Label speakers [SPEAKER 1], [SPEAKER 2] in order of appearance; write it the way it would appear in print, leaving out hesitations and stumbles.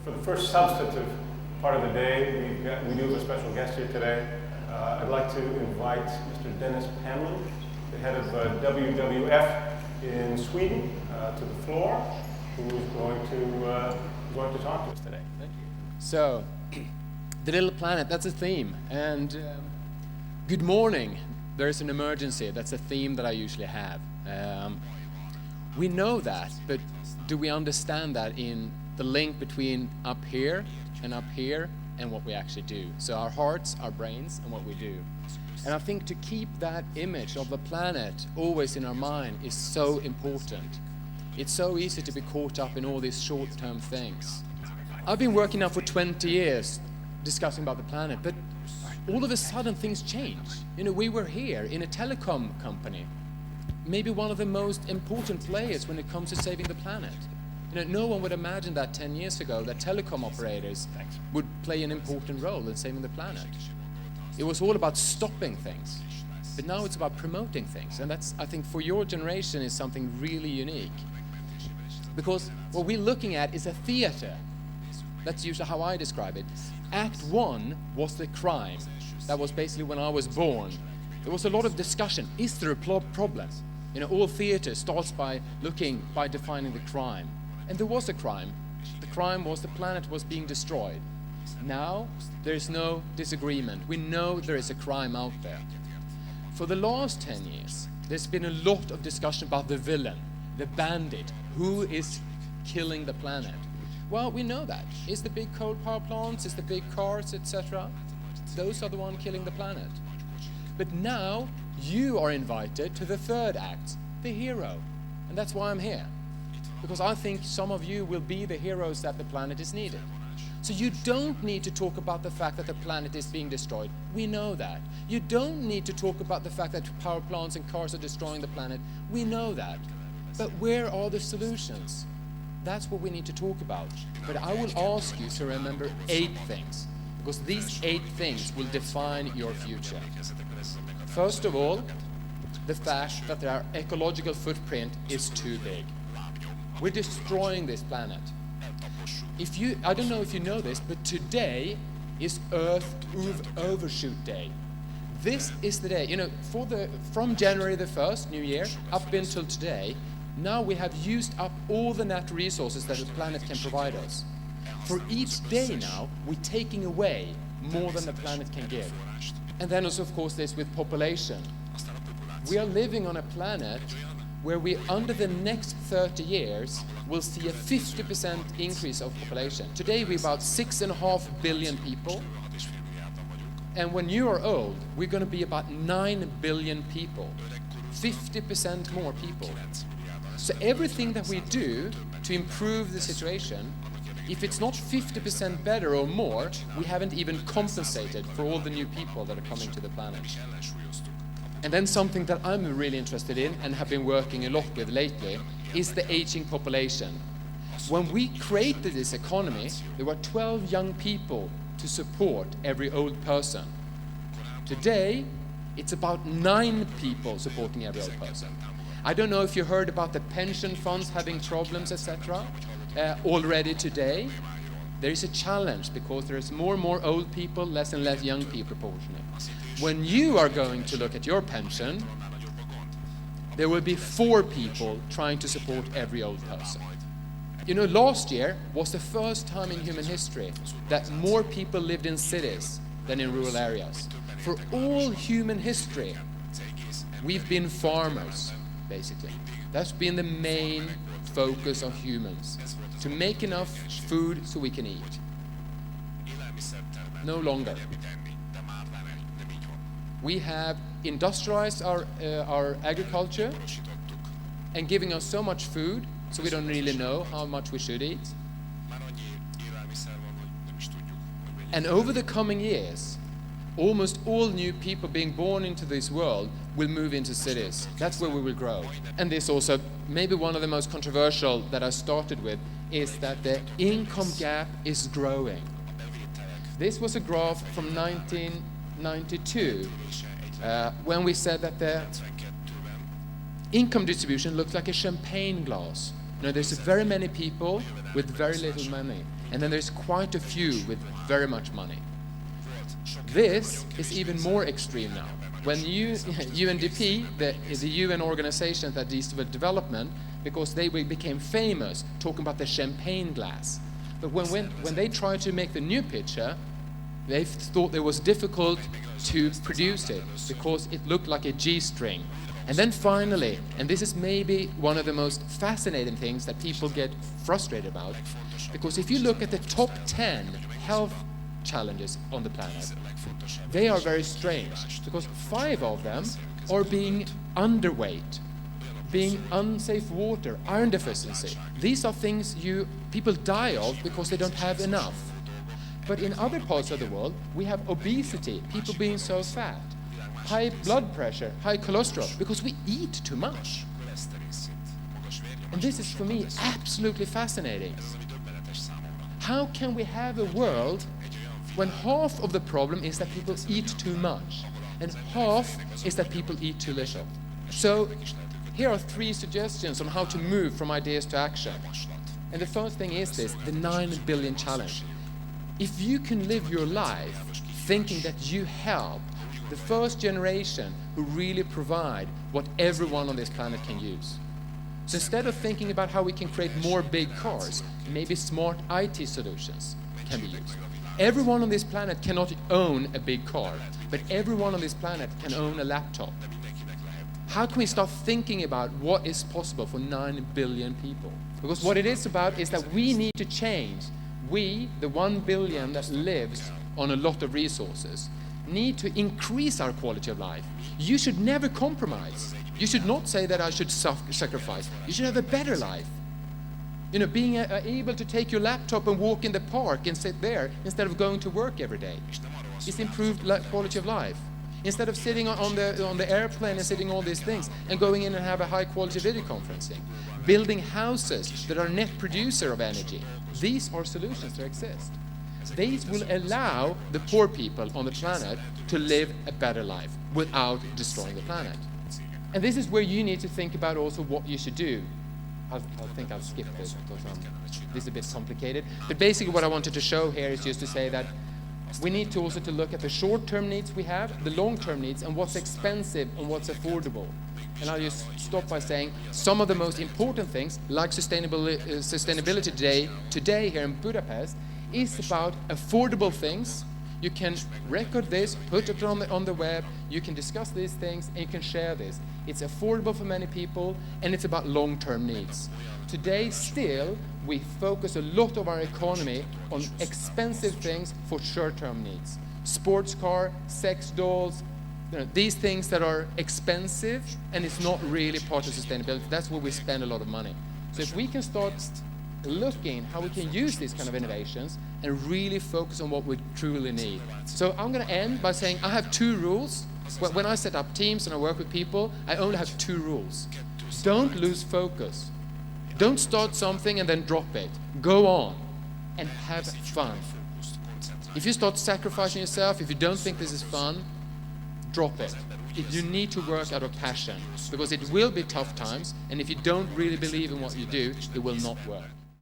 [SPEAKER 1] For the first substantive part of the day, we do have a special guest here today. I'd like to invite Mr. Dennis Pamlin, the head of WWF in Sweden, to the floor, who is going to talk to us today. Thank you.
[SPEAKER 2] So, the little planet, that's a theme. And good morning, there's an emergency. That's a theme that I usually have. We know that, but do we understand that in the link between up here and what we actually do? So our hearts, our brains, and what we do. And I think to keep that image of the planet always in our mind is so important. It's so easy to be caught up in all these short-term things. I've been working now for 20 years discussing about the planet, but all of a sudden things change. You know, we were here in a telecom company, maybe one of the most important players when it comes to saving the planet. You know, no one would imagine that 10 years ago that telecom operators would play an important role in saving the planet. It was all about stopping things, but now it's about promoting things, and that's, I think, for your generation is something really unique. Because what we're looking at is a theater. That's usually how I describe it. Act 1 was the crime. That was basically when I was born. There was a lot of discussion. Is there a problem? You know, all theater starts by defining the crime. And there was a crime. The crime was the planet was being destroyed. Now, there is no disagreement. We know there is a crime out there. For the last 10 years, there's been a lot of discussion about the villain, the bandit, who is killing the planet. Well, we know that. It's the big coal power plants, it's the big cars, etc. Those are the ones killing the planet. But now, you are invited to the third act, the hero. And that's why I'm here. Because I think some of you will be the heroes that the planet is needed. So you don't need to talk about the fact that the planet is being destroyed. We know that. You don't need to talk about the fact that power plants and cars are destroying the planet. We know that. But where are the solutions? That's what we need to talk about. But I will ask you to remember 8 things, because these 8 things will define your future. First of all, the fact that our ecological footprint is too big. We're destroying this planet. I don't know if you know this, but today is Earth Overshoot Day. This is the day, you know, from January the 1st, New Year, up until today, now we have used up all the natural resources that the planet can provide us. For each day now, we're taking away more than the planet can give. And then also, of course, this with population. We are living on a planet where we, under the next 30 years, will see a 50% increase of population. Today, we're about 6.5 billion people. And when you are old, we're going to be about 9 billion people. 50% more people. So everything that we do to improve the situation, if it's not 50% better or more, we haven't even compensated for all the new people that are coming to the planet. And then something that I'm really interested in and have been working a lot with lately is the aging population. When we created this economy, there were 12 young people to support every old person. Today, it's about 9 people supporting every old person. I don't know if you heard about the pension funds having problems, etc. Already today. There is a challenge because there is more and more old people, less and less young people proportionally. When you are going to look at your pension, there will be 4 people trying to support every old person. You know, last year was the first time in human history that more people lived in cities than in rural areas. For all human history, we've been farmers, basically. That's been the main focus of humans, to make enough food so we can eat. No longer. We have industrialized our agriculture and giving us so much food so we don't really know how much we should eat. And over the coming years, almost all new people being born into this world will move into cities. That's where we will grow. And this also, maybe one of the most controversial that I started with, is that the income gap is growing. This was a graph from 1992, when we said that the income distribution looked like a champagne glass. You know, there's very many people with very little money. and then there's quite a few with very much money. This is even more extreme now. When UNDP, the UN organization that deals with development, because they became famous talking about the champagne glass. But when they tried to make the new picture, they thought it was difficult to produce it because it looked like a G-string. And then finally, and this is maybe one of the most fascinating things that people get frustrated about, because if you look at the top 10 health challenges on the planet, they are very strange, because 5 of them are being underweight, being unsafe water, iron deficiency. These are things people die of because they don't have enough. But in other parts of the world, we have obesity, people being so fat, high blood pressure, high cholesterol, because we eat too much. And this is, for me, absolutely fascinating. How can we have a world when half of the problem is that people eat too much, and half is that people eat too little? So here are 3 suggestions on how to move from ideas to action. And the first thing is this, the 9 billion challenge. If you can live your life thinking that you help the first generation who really provide what everyone on this planet can use. So instead of thinking about how we can create more big cars, maybe smart IT solutions can be used. Everyone on this planet cannot own a big car, but everyone on this planet can own a laptop. How can we start thinking about what is possible for 9 billion people? Because what it is about is that we need to change. We, the 1 billion that lives on a lot of resources, need to increase our quality of life. You should never compromise. You should not say that I should sacrifice. You should have a better life. Being able to take your laptop and walk in the park and sit there instead of going to work every day. It's improved quality of life. Instead of sitting on the airplane and sitting all these things and going in and have a high quality video conferencing. Building houses that are net producer of energy. These are solutions that exist. These will allow the poor people on the planet to live a better life without destroying the planet. And this is where you need to think about also what you should do. I think I'll skip this because this is a bit complicated. But basically what I wanted to show here is just to say that we need to also to look at the short-term needs we have, the long-term needs, and what's expensive and what's affordable. And I'll just stop by saying some of the most important things, like Sustainability Day today here in Budapest, is about affordable things. You can record this, put it on the web, you can discuss these things, and you can share this. It's affordable for many people, and it's about long-term needs. Today, still, we focus a lot of our economy on expensive things for short-term needs. Sports car, sex dolls, these things that are expensive, and it's not really part of sustainability. That's where we spend a lot of money. So if we can start looking how we can use these kind of innovations and really focus on what we truly need. So I'm going to end by saying I have 2 rules. When I set up teams and I work with people, I only have 2 rules. Don't lose focus. Don't start something and then drop it. Go on and have fun. If you start sacrificing yourself, if you don't think this is fun, drop it. You need to work out of passion, because it will be tough times, and if you don't really believe in what you do, it will not work.